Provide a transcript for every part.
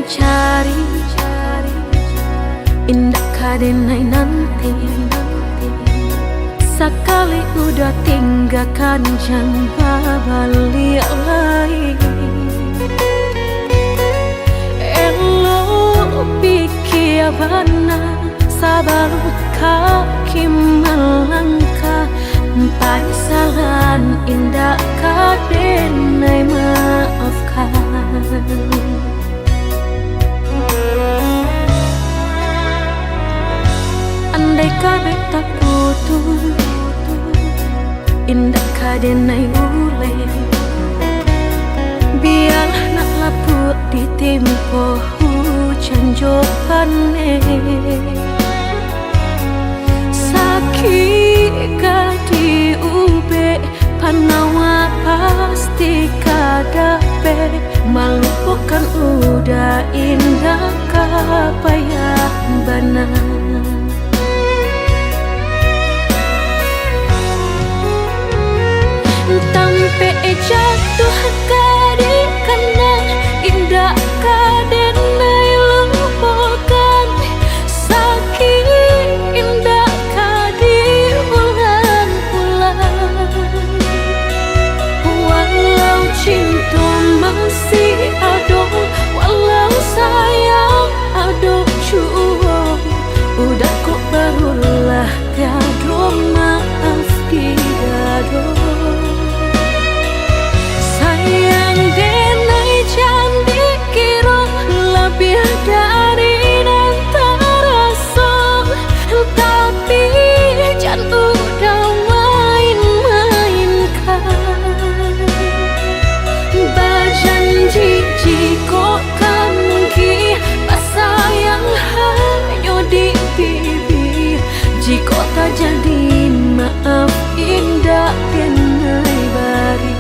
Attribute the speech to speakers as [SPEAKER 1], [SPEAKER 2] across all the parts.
[SPEAKER 1] mencari indah kadenai nanti. Sekali udah tinggalkan jangan balik lagi. Elo pikir benar sabar kaki melangkah. Paisalan indah kadenai maafkan. Andai kabeh tak putus, indah kadenai ule. Biarlah nak laput di tempo hujan jopane. Sakit kadi ube panawa pasti kadape. Melupakan udah indah kapayah benar. Tampe jatuh kadi kena indah kadenai lupakan. Sakit indah kadi ulang-ulang. Walau cinta masih ada, walau sayang ada jua, udah kok barulah tiada maaf tidak. Jika tak jadi maaf indah kenai bari.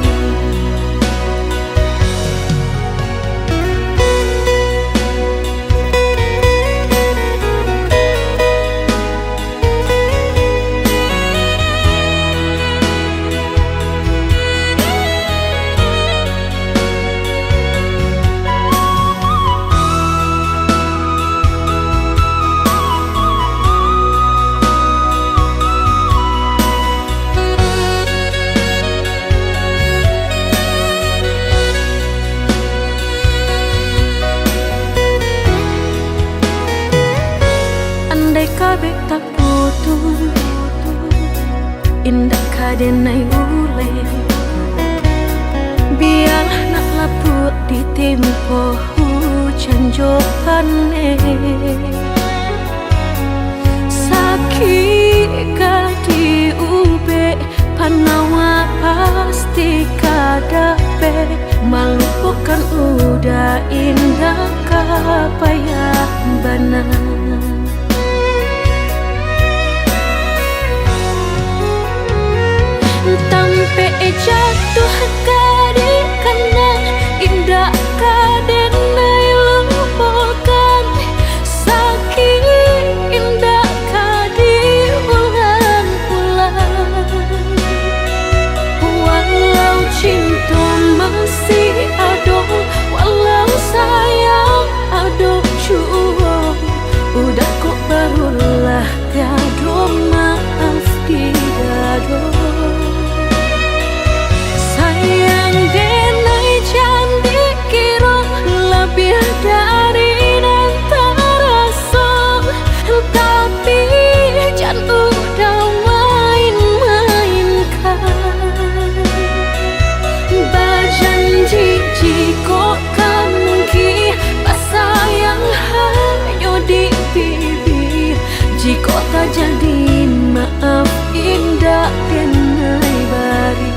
[SPEAKER 1] Kabeh tak putus, indah kadenai ule. Biarlah nak laput di tempo hujan jopane. Sakit kadi ube panawa pasti kadape. Melupakan udah indah kapayah benar. Tampe jatuh kadi kena indah kadenai lupakan. Sakit indah kadi ulang-ulang. Walau cinta masih ada, walau sayang ada jua, udah kok barulah tiada maaf tidak. Dari antara so, tapi jangan udah main-mainkan. Berjanji jika kamu sayang hanya di bibir. Jika tak jadi maaf indah kenai bari.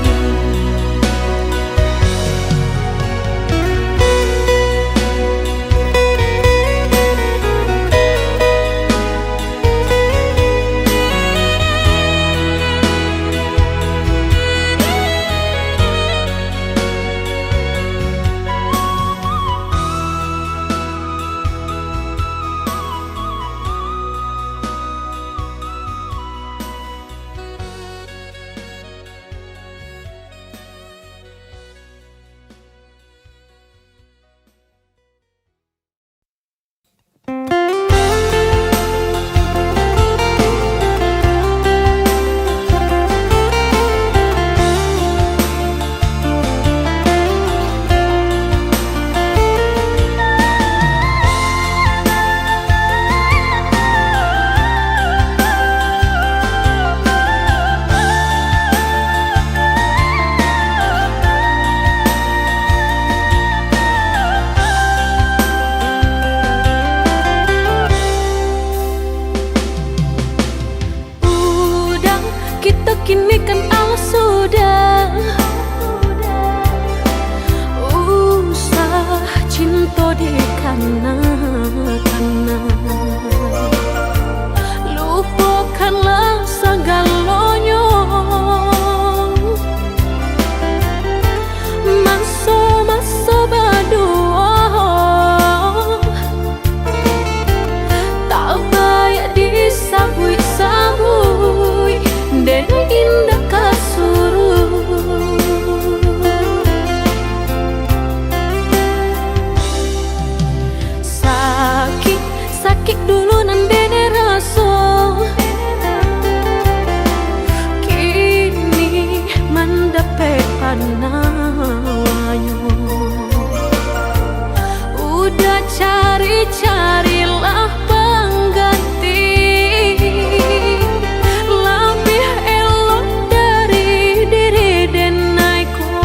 [SPEAKER 1] ini kan Allah sudah usah cinta di kana-kana. Lupakanlah segalanya, masa-masa berdua tak banyak disabui-sabui dan indah kasuruh. Sakit dulu nandene rasa, kini mendapat panawanya. Udah cari-carilah pengganti lebih elok dari diri denaiku.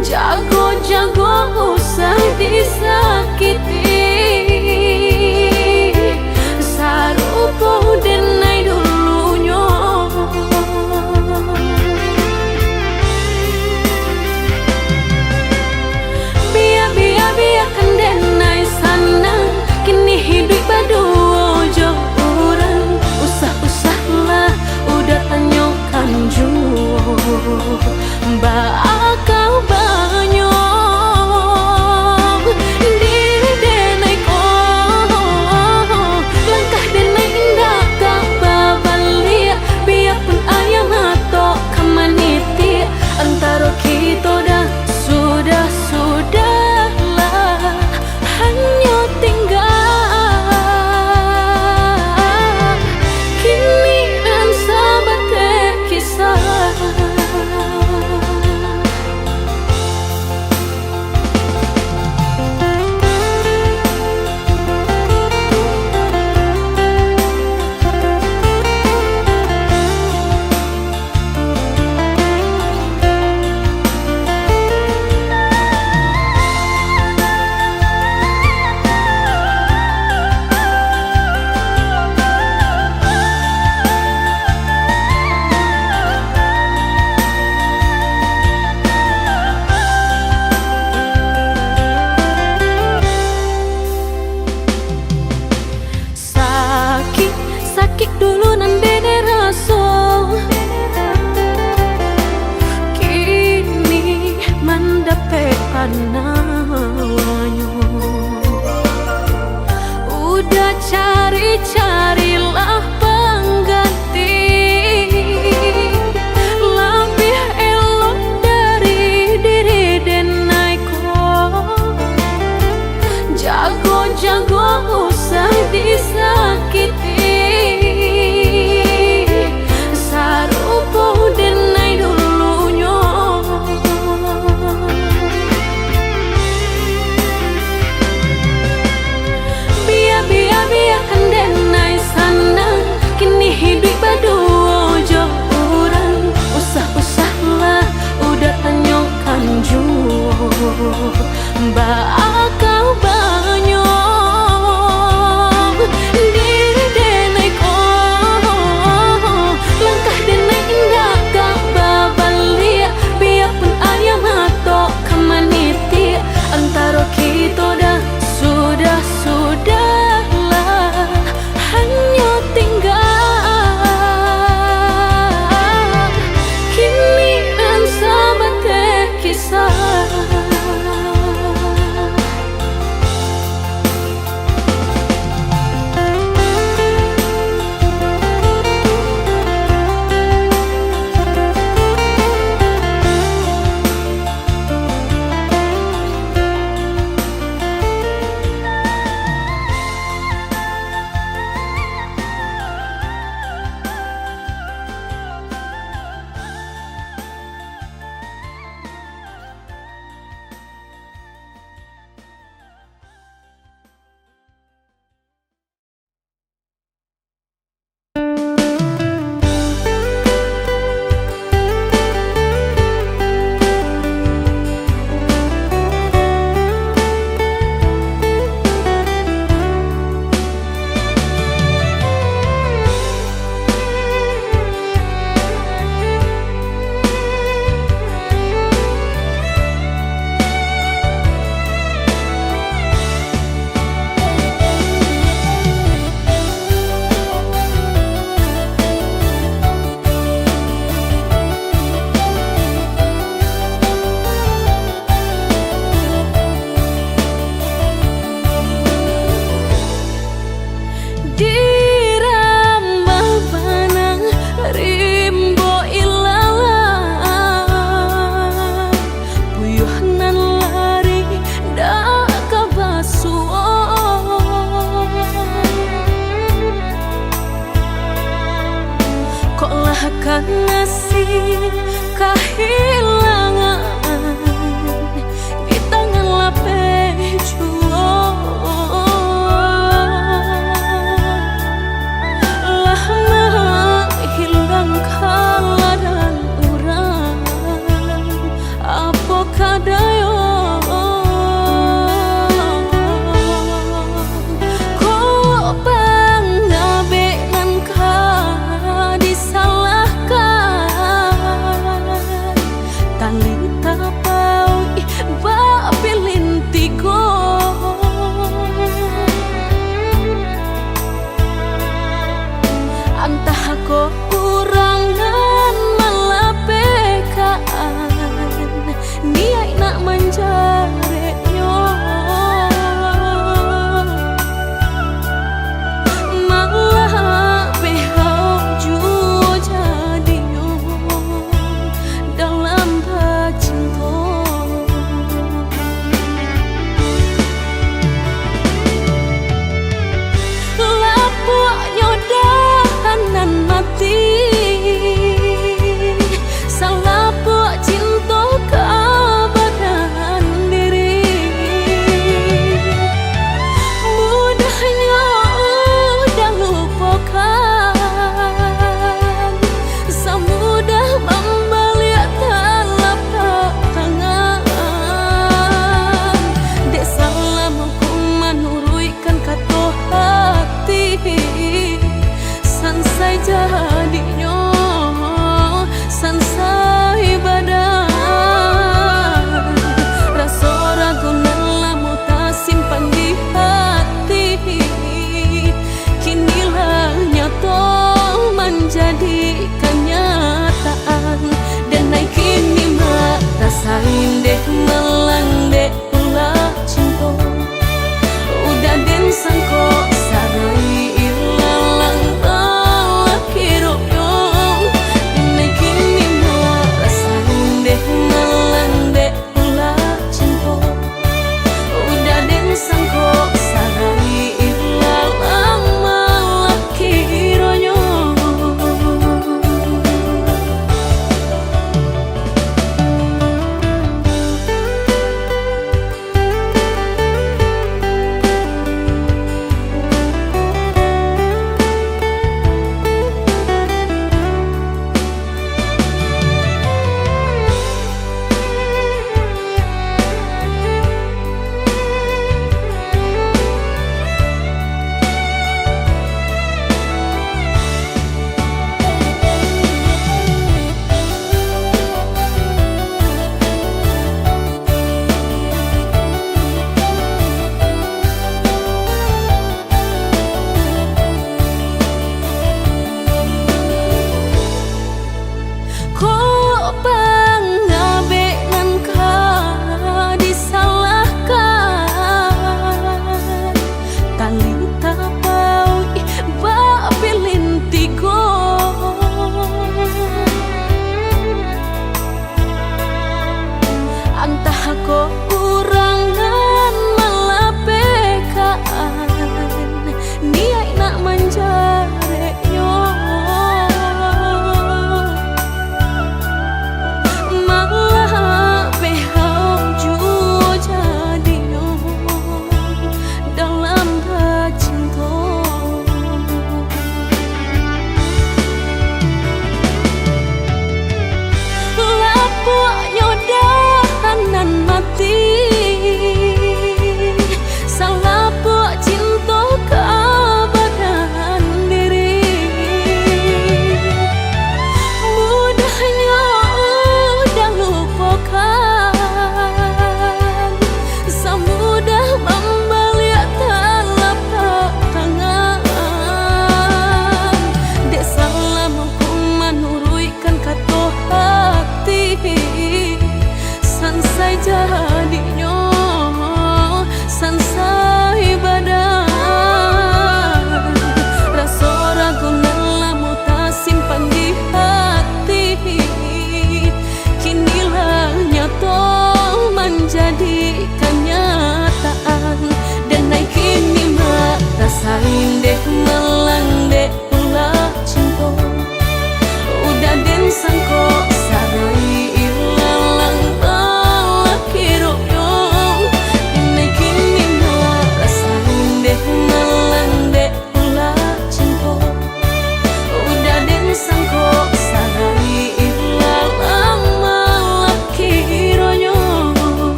[SPEAKER 1] Jago-jago usah disakiti, sarupo denai dulunya. kasih kehilangan di tangan lapeh juang. Lah menghilangkan ladan urang apa kadayo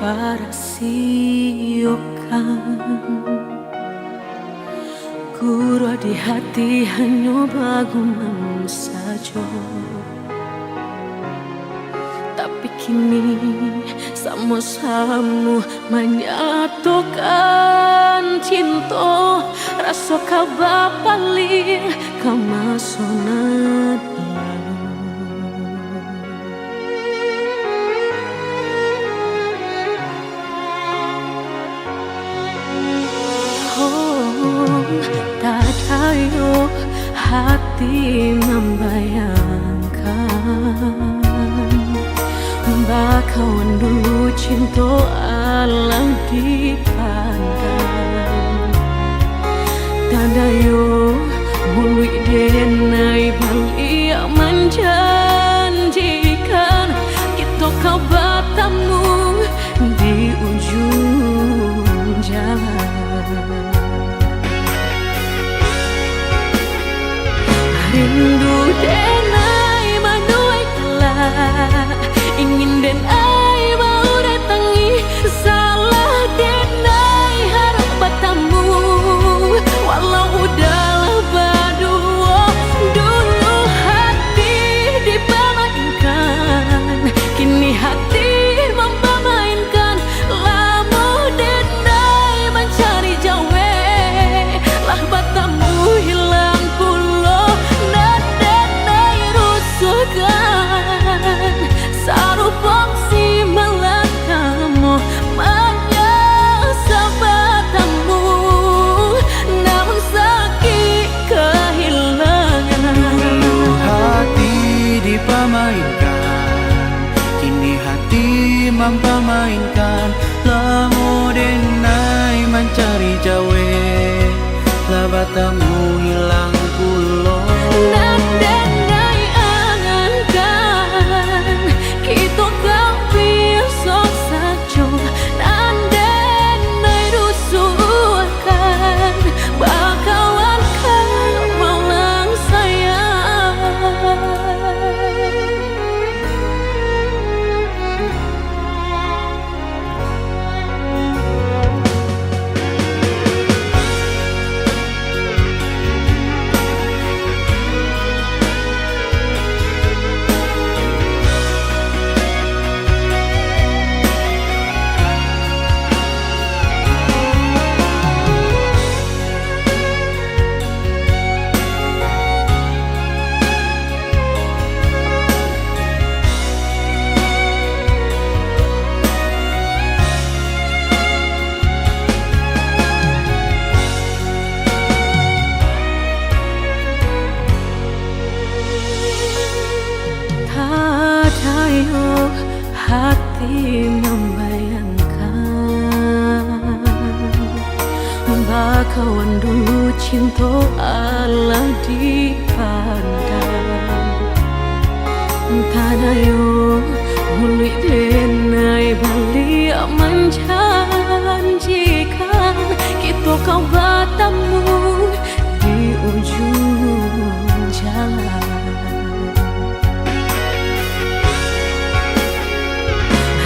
[SPEAKER 1] parasiokan Kuro di hati hanya bagumam saja. Tapi kini sama-sama menyatukan cinta. Rasa kabar paling kemasonan tayo hati membayangkan bakawan dulu cinta alam dipandang tadayo mului denai balik menjanjikan kita kau bertemu di ujung jalan. Rindu denai manuai kelak ingin denai mau datangi salah denai harap bertemu walau udahlah berdua dulu hati dipermainkan kini hati mempermainkan lama denai mencari jawe lah bertemu hilang pulau sarupang si melakamu menyesal bertemu namun sakit kehilangan.
[SPEAKER 2] Hati dipermainkan kini hati mempermainkan lamo denai mencari jawe lah bertemu hilang pulau
[SPEAKER 1] hati membayangkan bakawan dulu cinta Allah dipandang tadayo mului denai balik menjanjikan kita kau bertemu di ujung jalan.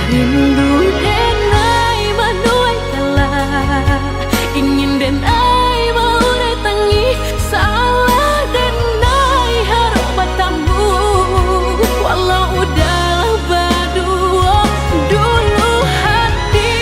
[SPEAKER 1] Rindu denai manuai kelak ingin denai mau datangi salah denai harap bertemu walau udahlah berdua dulu hati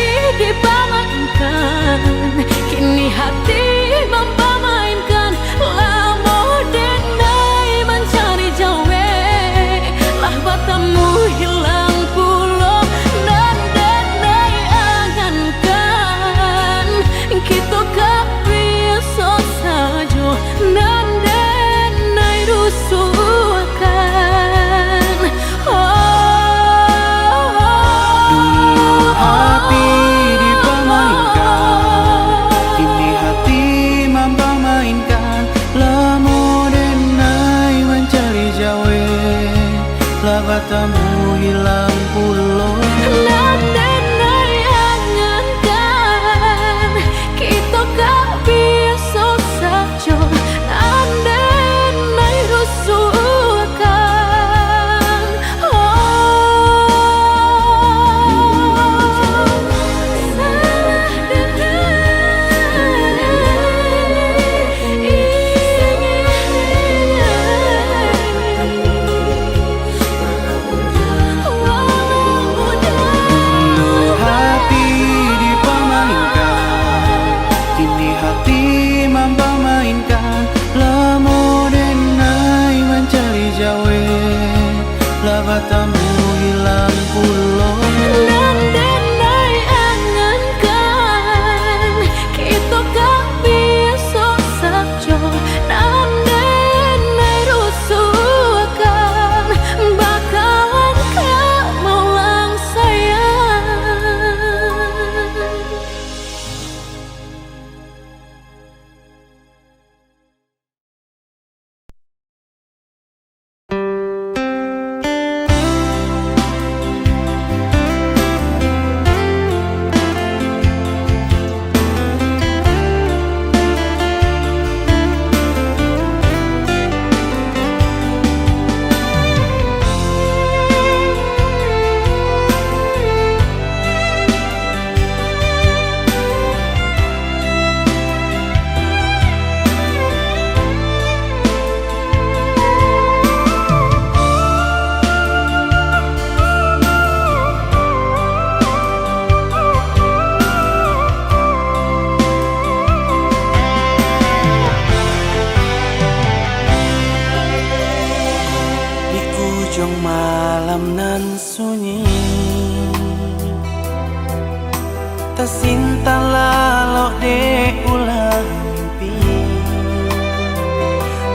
[SPEAKER 2] Tersinta lalok de ulang mimpi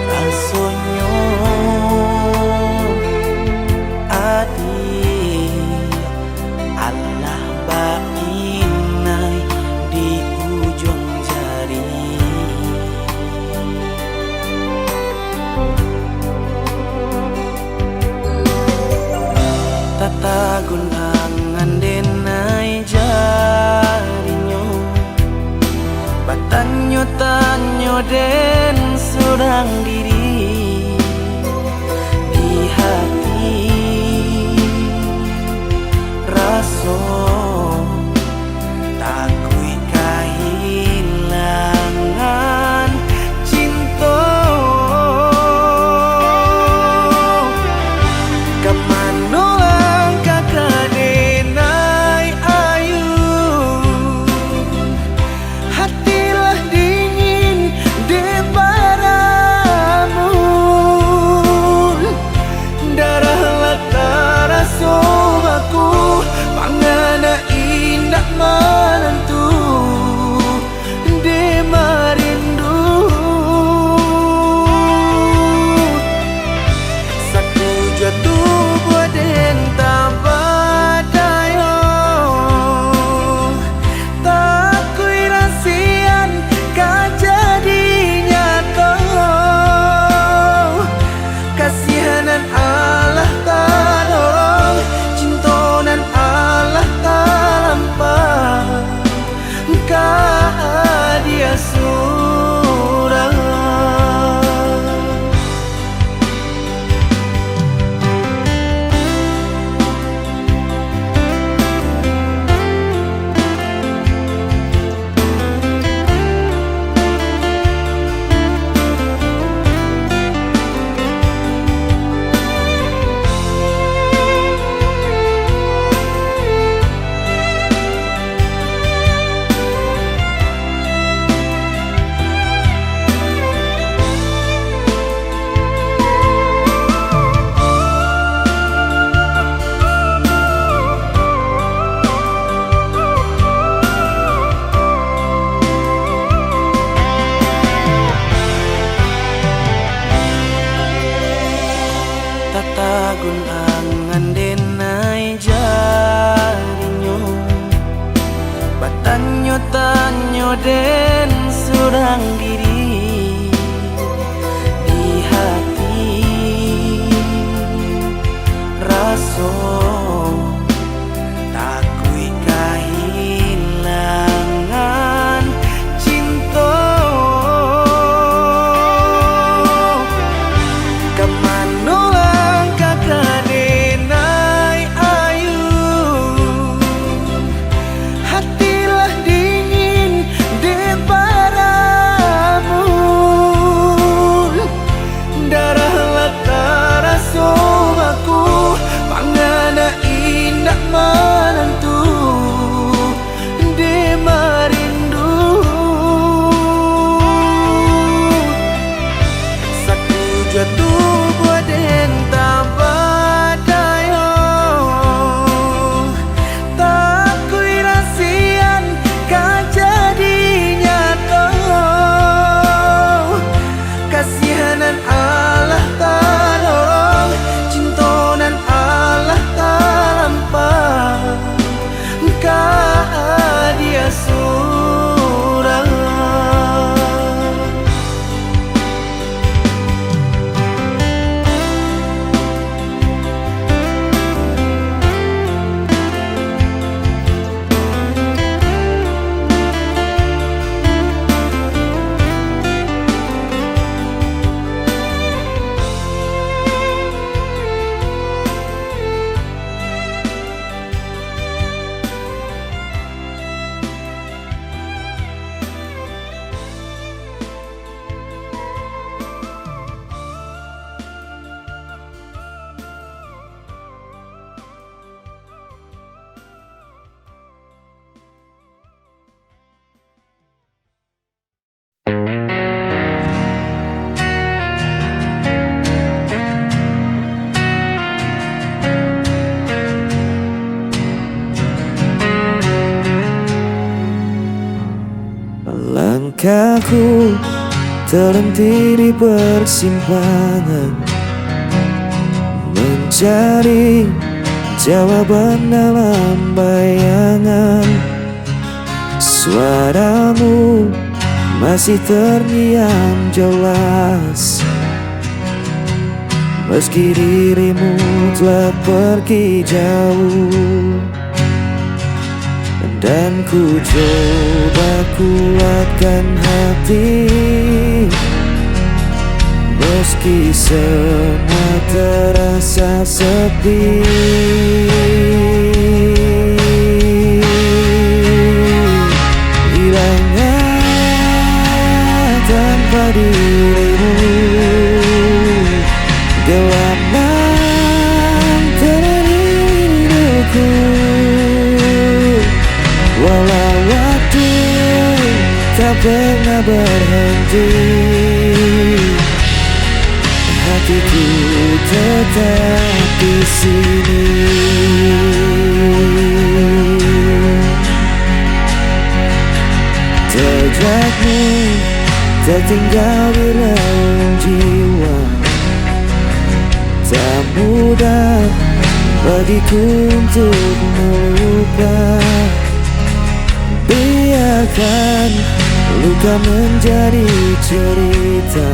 [SPEAKER 2] rasonyo adi Allah bainai di ujung jari tata gunangan denai jarinya tanyo den surang diri di hati raso takui kehilangan cinta kemana langkah kadenai ayu hati menentu de merindu satu jatuh buat entah badayo tak kui rasian kajadinya kau kasihanan Allah tolong cintonan Allah dia surang tagun angan denai jarinyo batanyo tanyo den surang diri di hati raso takui kehilangan cinta kemana kadenai ayu hatilah dingin de padamu darah latara somaku pangan Langkahku terhenti di persimpangan, mencari jawaban dalam bayangan. Suaramu masih terngiang jelas, meski dirimu telah pergi jauh. Dan ku coba kuatkan hati, meski semua terasa sepi. Hilangnya tanpa dirimu, gelap malam terhadap hidupku. Walau waktu tak pernah berhenti, hatiku tetap di sini. Jejakmu tertinggal di relung jiwa, tak mudah bagiku untuk melupakan. Biarkan luka menjadi cerita,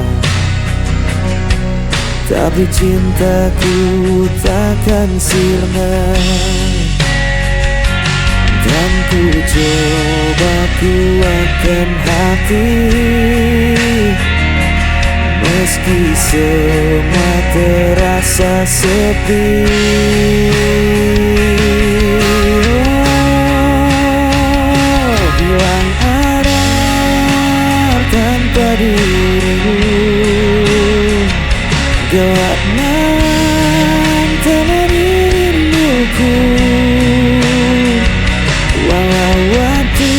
[SPEAKER 2] tapi cintaku takkan sirna. Dan ku coba kuatkan hati, meski semua terasa sepi. Hilang arah tanpa dirimu, gelap malam temani rinduku. Walau waktu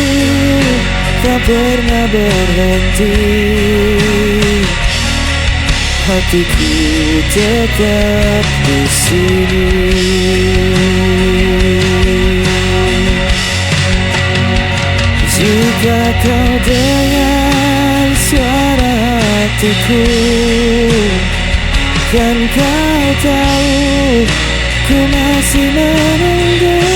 [SPEAKER 2] tak pernah berhenti, hatiku tetap di sini. Jika kau dengar suara hatiku, kan kau tahu ku masih menunggu.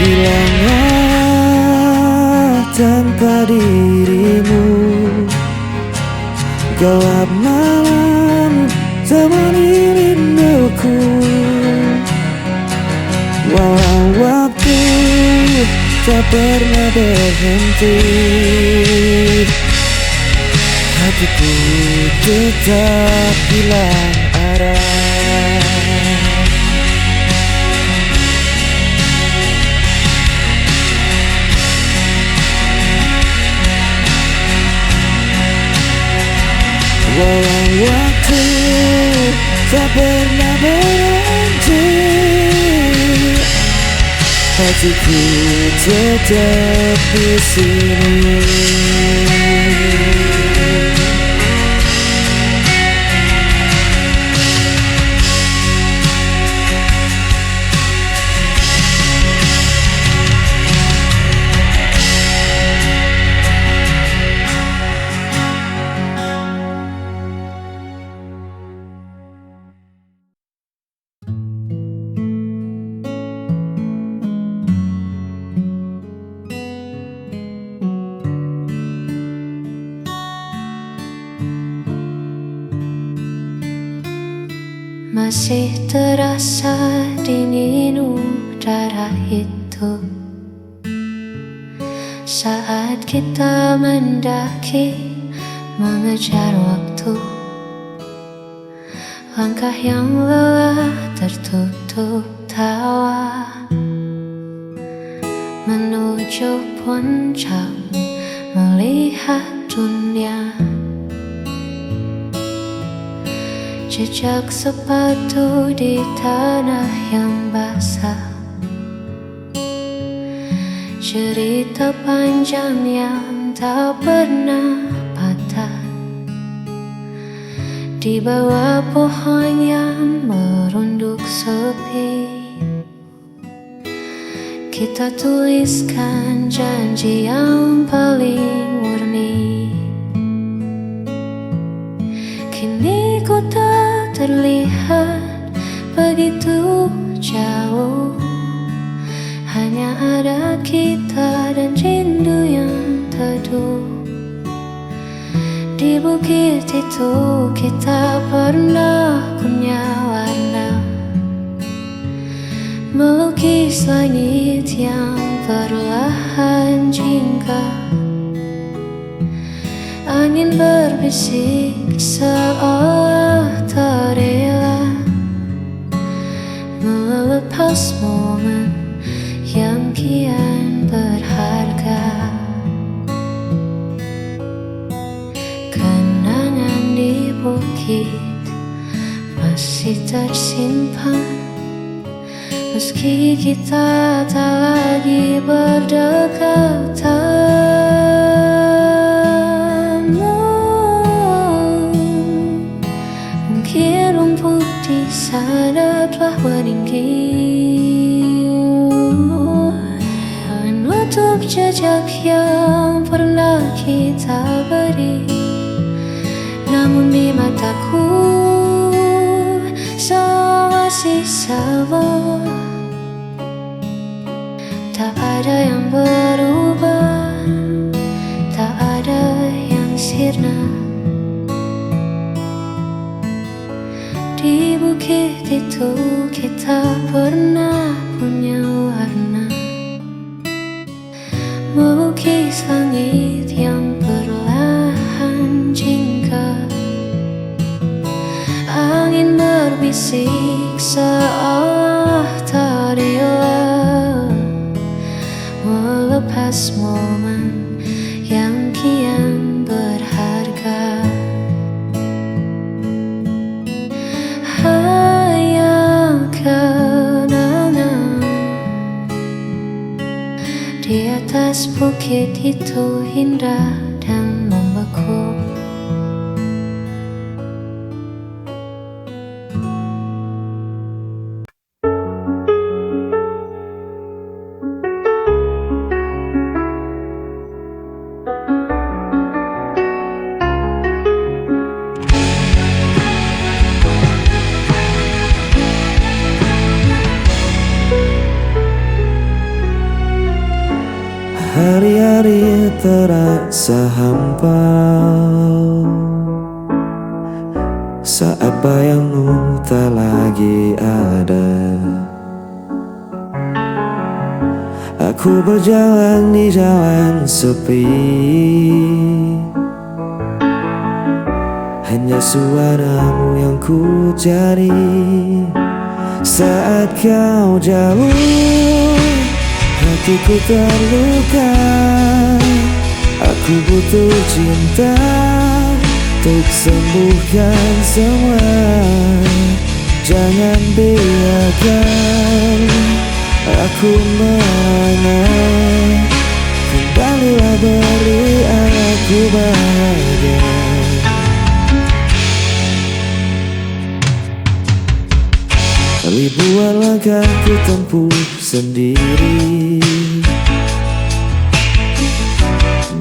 [SPEAKER 2] Hilangnya tanpa dirimu, gelap malam temani rinduku. Walau waktu tak pernah berhenti, hatiku tetap hilang arah. Walau waktu tak pernah berhenti, hatiku tetap di sini.
[SPEAKER 1] Masih terasa dingin udara itu saat kita mendaki mengejar waktu. Langkah yang lelah tertutup tawa menuju puncak melihat dunia Jejak sepatu di tanah yang basah, cerita panjang yang tak pernah patah. Di bawah pohon yang merunduk sepi, kita tuliskan janji yang paling murni. Kini ku tak terlihat begitu jauh, hanya ada kita dan rindu yang teduh. Di bukit itu kita pernah punya warna, melukis langit yang perlahan jingga. Angin berbisik seolah tak rela melepas momen yang kian berharga. Kenangan di bukit masih tersimpan, meski kita tak lagi berdekatan. Mungkin rumput di sana telah meninggi, menutup jejak yang pernah kita beri. Namun di mataku semua masih sama, tak ada yang berubah, tak ada yang sirna. Di bukit itu kita pernah punya warna, melukis langit yang perlahan jingga. Angin berbisik seolah tak rela melepas momen yang kian berharga. Hanya kenangan di atas bukit itu indah dan membeku.
[SPEAKER 2] Hari-hari terasa hampa saat bayangmu tak lagi ada. Aku berjalan di jalan sepi, hanya suaramu yang ku cari. Saat kau jauh, hatiku terluka. Aku butuh cinta untuk sembuhkan semua. Jangan biarkan aku merana. Kembalilah beri aku bahagia. Ribuan langkah ku tempuh sendiri,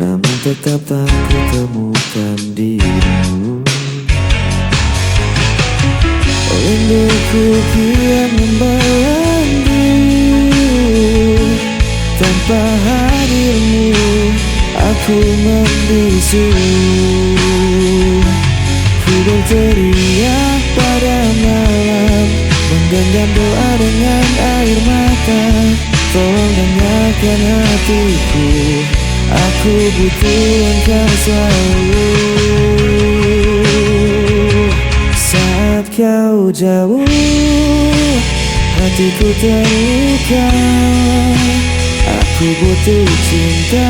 [SPEAKER 2] namun tetap tak ku temukan dirimu. Rinduku kian membayangmu, tanpa hadirmu aku membisu. Ku berteriak pada malam, menggenggam doa dengan air mata. Tolong dengarkan hatiku, aku butuh engkau selalu. Saat kau jauh, hatiku terluka. Aku butuh cinta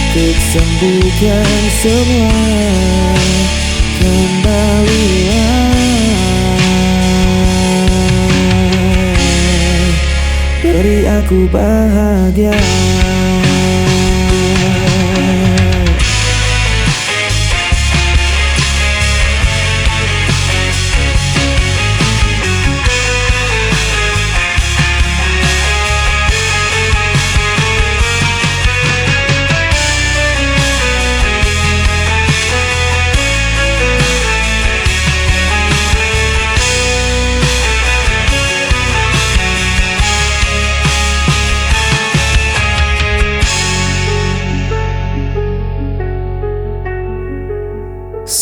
[SPEAKER 2] untuk sembuhkan semua. Kembalilah beri aku bahagia.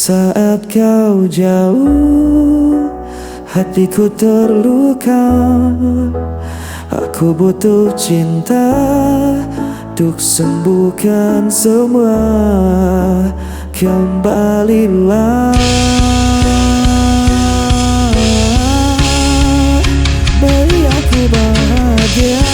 [SPEAKER 2] Saat kau jauh, hatiku terluka. Aku butuh cinta untuk sembuhkan semua. Kembalilah, beri aku bahagia.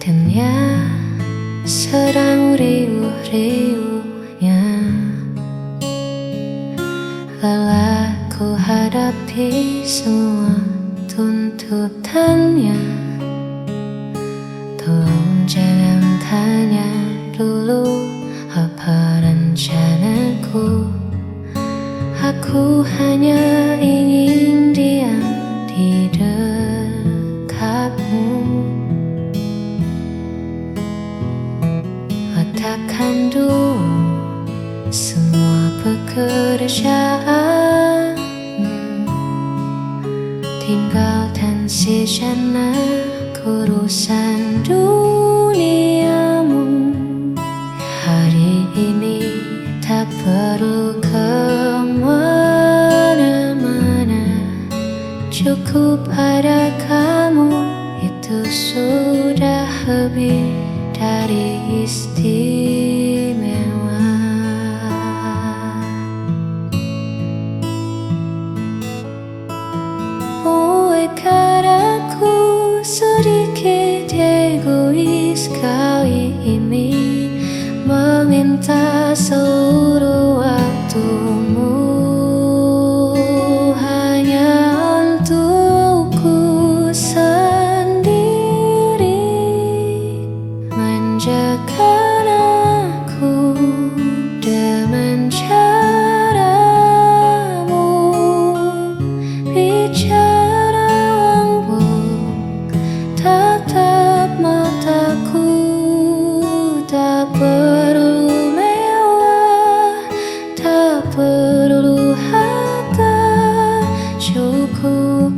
[SPEAKER 1] Dunia sedang riuh-riuhnya, lelah ku hadapi semua tuntutannya. Tolong jangan tanya dulu apa rencanaku. Aku hanya ingin diam di dekatmu. Letakkan dulu semua pekerjaan, tinggalkan sejenak urusan duniamu. Hari ini tak perlu kemana-mana, cukup ada kamu, itu sudah lebih dari istimewa. Buatkan aku sedikit egois kali ini, meminta seluruh waktumu hanya untukku sendiri. Manjakan aku dengan caramu, bicara lembut, tatap mataku. Tak perlu mewah, tak perlu harta, cukup